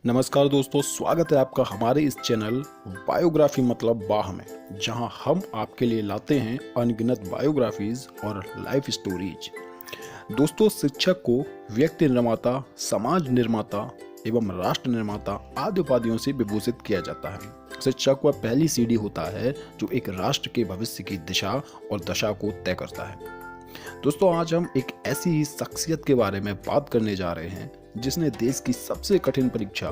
नमस्कार दोस्तों, स्वागत है आपका हमारे इस चैनल बायोग्राफी मतलब बाह में, जहां हम आपके लिए लाते हैं अनगिनत बायोग्राफीज और लाइफ स्टोरीज। दोस्तों, शिक्षक को व्यक्ति निर्माता, समाज निर्माता एवं राष्ट्र निर्माता आदि उपाधियों से विभूषित किया जाता है। शिक्षक वह पहली सीढ़ी होता है जो एक राष्ट्र के भविष्य की दिशा और दशा को तय करता है। दोस्तों, आज हम एक ऐसी शख्सियत के बारे में बात करने जा रहे हैं जिसने देश की सबसे कठिन परीक्षा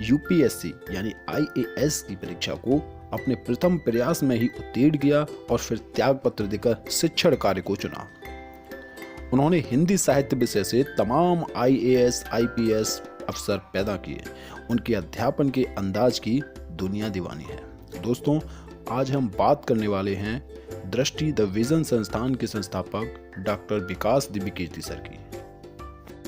यूपीएससी यानी आईएएस की परीक्षा को अपने प्रथम प्रयास में ही उत्तीर्ण किया और फिर त्याग पत्र देकर शिक्षण कार्य को चुना। उन्होंने हिंदी साहित्य विषय से तमाम आईएएस आईपीएस अफसर पैदा किए। उनके अध्यापन के अंदाज की दुनिया दीवानी है। दोस्तों, आज हम बात करने वाले हैं दृष्टि द विजन संस्थान के संस्थापक डॉक्टर विकास दिव्यकीर्ति सर की।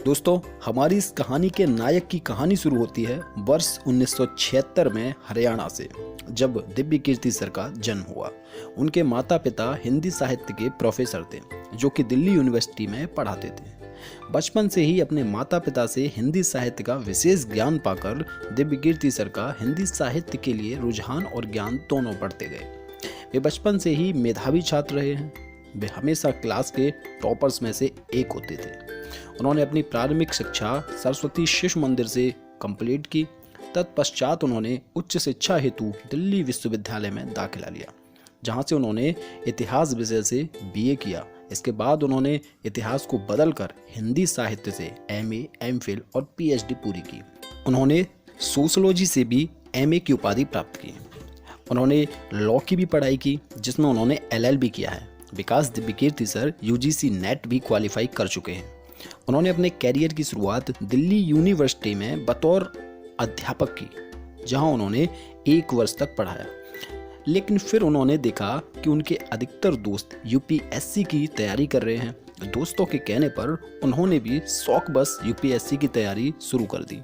दोस्तों, हमारी इस कहानी के नायक की कहानी शुरू होती है वर्ष 1976 में हरियाणा से, जब दिव्यकीर्ति सर का जन्म हुआ। उनके माता पिता हिंदी साहित्य के प्रोफेसर थे जो कि दिल्ली यूनिवर्सिटी में पढ़ाते थे। बचपन से ही अपने माता पिता से हिंदी साहित्य का विशेष ज्ञान पाकर दिव्यकीर्ति सर का हिंदी साहित्य के लिए रुझान और ज्ञान दोनों बढ़ते गए। वे बचपन से ही मेधावी छात्र रहे हैं। वे हमेशा क्लास के टॉपर्स में से एक होते थे। उन्होंने अपनी प्रारंभिक शिक्षा सरस्वती शिशु मंदिर से कंप्लीट की। तत्पश्चात उन्होंने उच्च शिक्षा हेतु दिल्ली विश्वविद्यालय में दाखिला लिया, जहां से उन्होंने इतिहास विषय से बीए किया। इसके बाद उन्होंने इतिहास को बदलकर हिंदी साहित्य से एमए, एमफिल और पीएचडी पूरी की। उन्होंने सोशियोलॉजी से भी एमए की उपाधि प्राप्त की। उन्होंने लॉ की भी पढ़ाई की, जिसमें उन्होंने एलएलबी किया है। विकास दिव्यकीर्ति सर यूजीसी नेट भी क्वालिफाई कर चुके हैं। उन्होंने अपने कैरियर की शुरुआत दिल्ली यूनिवर्सिटी में बतौर अध्यापक की, जहां उन्होंने 1 वर्ष तक पढ़ाया। लेकिन फिर उन्होंने देखा कि उनके अधिकतर दोस्त यूपीएससी की तैयारी कर रहे हैं। दोस्तों के कहने पर उन्होंने भी शौक बस यूपीएससी की तैयारी शुरू कर दी।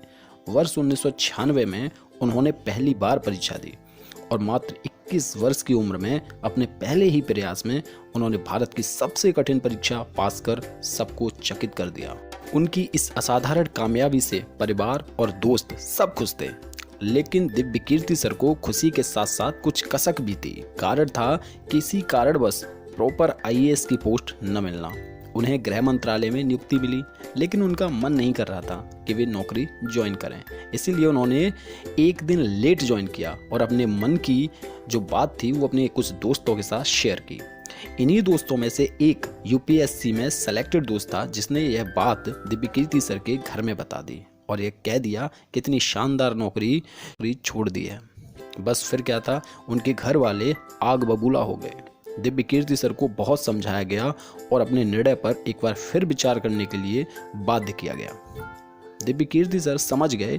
वर्ष 1996 में उन्होंने पहली बार परीक्षा दी और मात्र 21 वर्ष की उम्र में अपने पहले ही प्रयास में उन्होंने भारत की सबसे कठिन परीक्षा पास कर सबको चकित कर दिया। उनकी इस असाधारण कामयाबी से परिवार और दोस्त सब खुश थे, लेकिन दिव्यकीर्ति सर को खुशी के साथ साथ कुछ कसक भी थी। कारण था किसी कारणवश प्रॉपर आईएएस की पोस्ट न मिलना। उन्हें गृह मंत्रालय में नियुक्ति मिली, लेकिन उनका मन नहीं कर रहा था कि वे नौकरी ज्वाइन करें। इसीलिए उन्होंने एक दिन लेट ज्वाइन किया और अपने मन की जो बात थी वो अपने कुछ दोस्तों के साथ शेयर की। इन्हीं दोस्तों में से एक यूपीएससी में सेलेक्टेड दोस्त था, जिसने यह बात दिव्यकीर्ति सर के घर में बता दी और यह कह दिया कि इतनी शानदार नौकरी छोड़ दी है। बस फिर क्या था, उनके घर वाले आग बबूला हो गए। दिव्यकीर्ति सर को बहुत समझाया गया और अपने निर्णय पर एक बार फिर विचार करने के लिए बाध्य किया गया। दिव्यकीर्ति सर समझ गए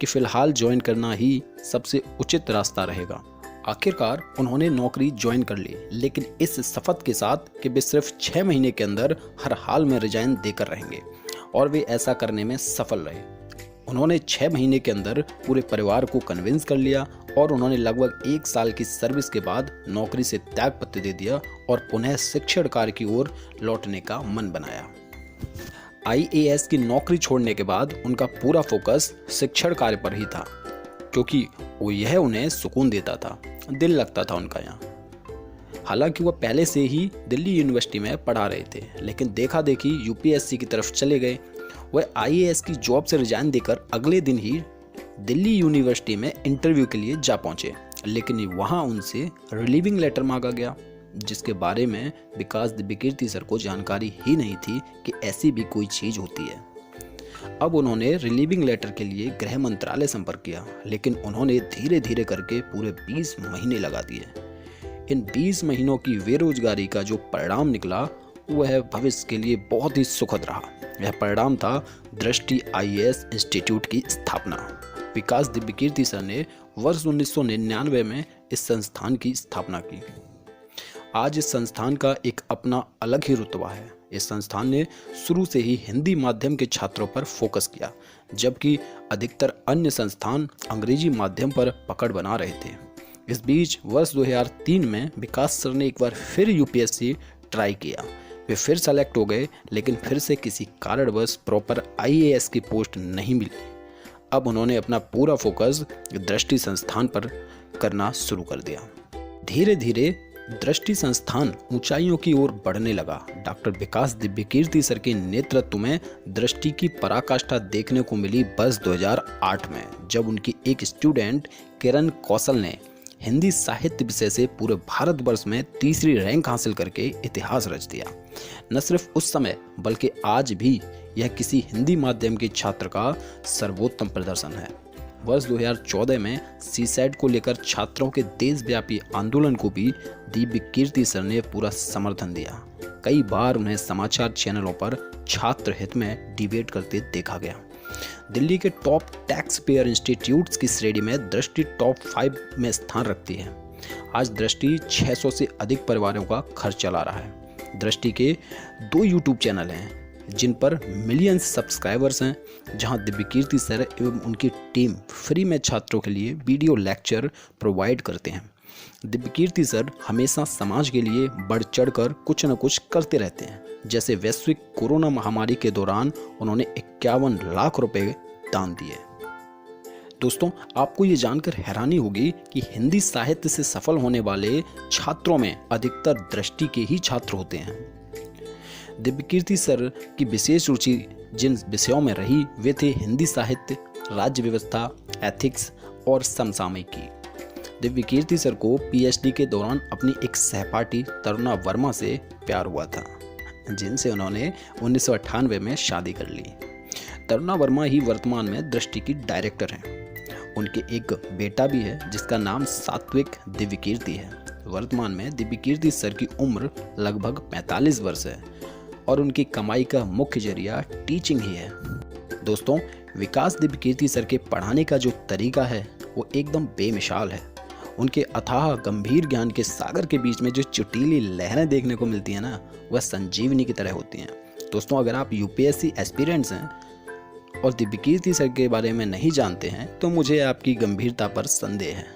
कि फिलहाल ज्वाइन करना ही सबसे उचित रास्ता रहेगा। आखिरकार उन्होंने नौकरी ज्वाइन कर ली, लेकिन इस शपथ के साथ कि वे सिर्फ 6 महीने के अंदर हर हाल में रिजाइन देकर रहेंगे, और वे ऐसा करने में सफल रहे। उन्होंने 6 महीने के अंदर पूरे परिवार को कन्विंस कर लिया और उन्होंने लगभग 1 साल की सर्विस के बाद नौकरी से त्याग पत्र दे दिया और पुनः शिक्षण कार्य की ओर लौटने का मन बनाया। आईएएस की नौकरी छोड़ने के बाद उनका पूरा फोकस शिक्षण कार्य पर ही था, क्योंकि यह उन्हें सुकून देता था, दिल लगता था उनका यहाँ। हालांकि वह पहले से ही दिल्ली यूनिवर्सिटी में पढ़ा रहे थे, लेकिन देखा देखी यूपीएससी की तरफ चले गए। वह आईएएस की जॉब से रिजाइन देकर अगले दिन ही दिल्ली यूनिवर्सिटी में इंटरव्यू के लिए जा पहुंचे, लेकिन वहां उनसे रिलीविंग लेटर मांगा गया, जिसके बारे में विकास दिव्यकीर्ति सर को जानकारी ही नहीं थी कि ऐसी भी कोई चीज होती है। अब उन्होंने रिलीविंग लेटर के लिए गृह मंत्रालय संपर्क किया, लेकिन उन्होंने धीरे धीरे करके पूरे 20 महीने लगा दिए। इन 20 महीनों की बेरोजगारी का जो परिणाम निकला वह भविष्य के लिए बहुत ही सुखद रहा। यह परिणाम था दृष्टि आईएएस इंस्टीट्यूट की स्थापना। विकास दिव्यकीर्ति सर ने वर्ष 1999 में इस संस्थान की स्थापना की। आज इस संस्थान का एक अपना अलग ही रुतबा है। इस संस्थान ने शुरू से ही हिंदी माध्यम के छात्रों पर फोकस किया, जबकि अधिकतर अन्य संस्थान अंग्रेजी माध्यम पर पकड़ बना रहे थे। इस बीच वर्ष 2003 में विकास सर ने एक बार फिर यूपीएससी ट्राई किया। वे फिर सेलेक्ट हो गए, लेकिन फिर से किसी कारणवश प्रॉपर आईएएस की पोस्ट नहीं मिली। अब उन्होंने अपना पूरा फोकस दृष्टि संस्थान पर करना शुरू कर दिया। धीरे धीरे दृष्टि संस्थान ऊंचाइयों की ओर बढ़ने लगा। डॉक्टर विकास दिव्यकीर्ति सर के नेतृत्व में दृष्टि की पराकाष्ठा देखने को मिली वर्ष 2008 में, जब उनकी एक स्टूडेंट किरण कौशल ने हिंदी साहित्य विषय से पूरे भारतवर्ष में तीसरी रैंक हासिल करके इतिहास रच दिया। न सिर्फ उस समय बल्कि आज भी यह किसी हिंदी माध्यम के छात्र का सर्वोत्तम प्रदर्शन है। वर्ष 2014 में सीसैट को लेकर छात्रों के देशव्यापी आंदोलन को भी दिव्यकीर्ति सर ने पूरा समर्थन दिया। कई बार उन्हें समाचार चैनलों पर छात्र हित में डिबेट करते देखा गया। दिल्ली के टॉप टैक्स पेयर इंस्टीट्यूट्स की श्रेणी में दृष्टि टॉप 5 में स्थान रखती है। आज दृष्टि 600 से अधिक परिवारों का खर्च चला रहा है। दृष्टि के 2 यूट्यूब चैनल हैं जिन पर मिलियंस सब्सक्राइबर्स हैं, जहां दिव्यकीर्ति सर एवं उनकी टीम फ्री में छात्रों के लिए वीडियो लेक्चर प्रोवाइड करते हैं। दिव्यकीर्ति सर हमेशा समाज के लिए बढ़ चढ़कर कुछ न कुछ करते रहते हैं। जैसे वैश्विक कोरोना महामारी के दौरान उन्होंने 51 लाख रुपए दान दिए। दोस्तों, आपको ये जानकर हैरानी होगी कि हिंदी साहित्य से सफल होने वाले छात्रों में अधिकतर दृष्टि के ही छात्र होते हैं। दिव्यकीर्ति सर की विशेष रुचि जिन विषयों में रही वे थे हिंदी साहित्य, राज्य व्यवस्था, एथिक्स और समसामयिकी। दिव्यकीर्ति सर को पीएचडी के दौरान अपनी एक सहपाठी तरुणा वर्मा से प्यार हुआ था, जिनसे उन्होंने 1998 में शादी कर ली। तरुणा वर्मा ही वर्तमान में दृष्टि की डायरेक्टर हैं। उनके एक बेटा भी है जिसका नाम सात्विक दिव्यकीर्ति है। वर्तमान में दिव्यकीर्ति सर की उम्र लगभग 45 वर्ष है और उनकी कमाई का मुख्य जरिया टीचिंग ही है। दोस्तों, विकास दिव्यकीर्ति सर के पढ़ाने का जो तरीका है वो एकदम बेमिसाल है। उनके अथाह गंभीर ज्ञान के सागर के बीच में जो चुटीली लहरें देखने को मिलती हैं ना, वह संजीवनी की तरह होती हैं। दोस्तों, अगर आप यूपीएससी एस्पिरेंट्स हैं और दिव्यकीर्ति सर के बारे में नहीं जानते हैं तो मुझे आपकी गंभीरता पर संदेह है।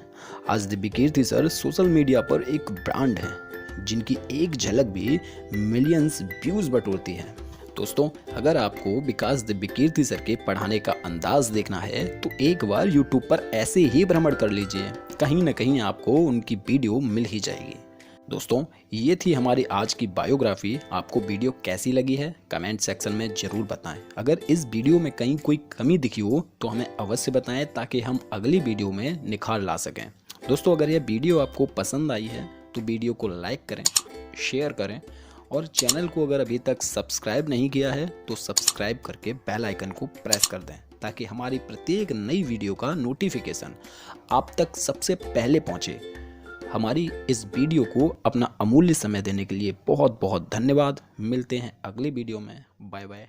आज दिव्यकीर्ति सर सोशल मीडिया पर एक ब्रांड है जिनकी एक झलक भी मिलियंस व्यूज बटोरती है। दोस्तों, अगर आपको विकास दिव्यकीर्ति सर के पढ़ाने का अंदाज देखना है तो एक बार यूट्यूब पर ऐसे ही भ्रमण कर लीजिए, कहीं ना कहीं आपको उनकी वीडियो मिल ही जाएगी। दोस्तों, ये थी हमारी आज की बायोग्राफी। आपको वीडियो कैसी लगी है कमेंट सेक्शन में ज़रूर बताएं। अगर इस वीडियो में कहीं कोई कमी दिखी हो तो हमें अवश्य बताएं ताकि हम अगली वीडियो में निखार ला सकें। दोस्तों, अगर यह वीडियो आपको पसंद आई है तो वीडियो को लाइक करें, शेयर करें और चैनल को अगर अभी तक सब्सक्राइब नहीं किया है तो सब्सक्राइब करके बेल आइकन को प्रेस कर दें ताकि हमारी प्रत्येक नई वीडियो का नोटिफिकेशन आप तक सबसे पहले पहुंचे। हमारी इस वीडियो को अपना अमूल्य समय देने के लिए बहुत बहुत धन्यवाद। मिलते हैं अगली वीडियो में। Bye bye.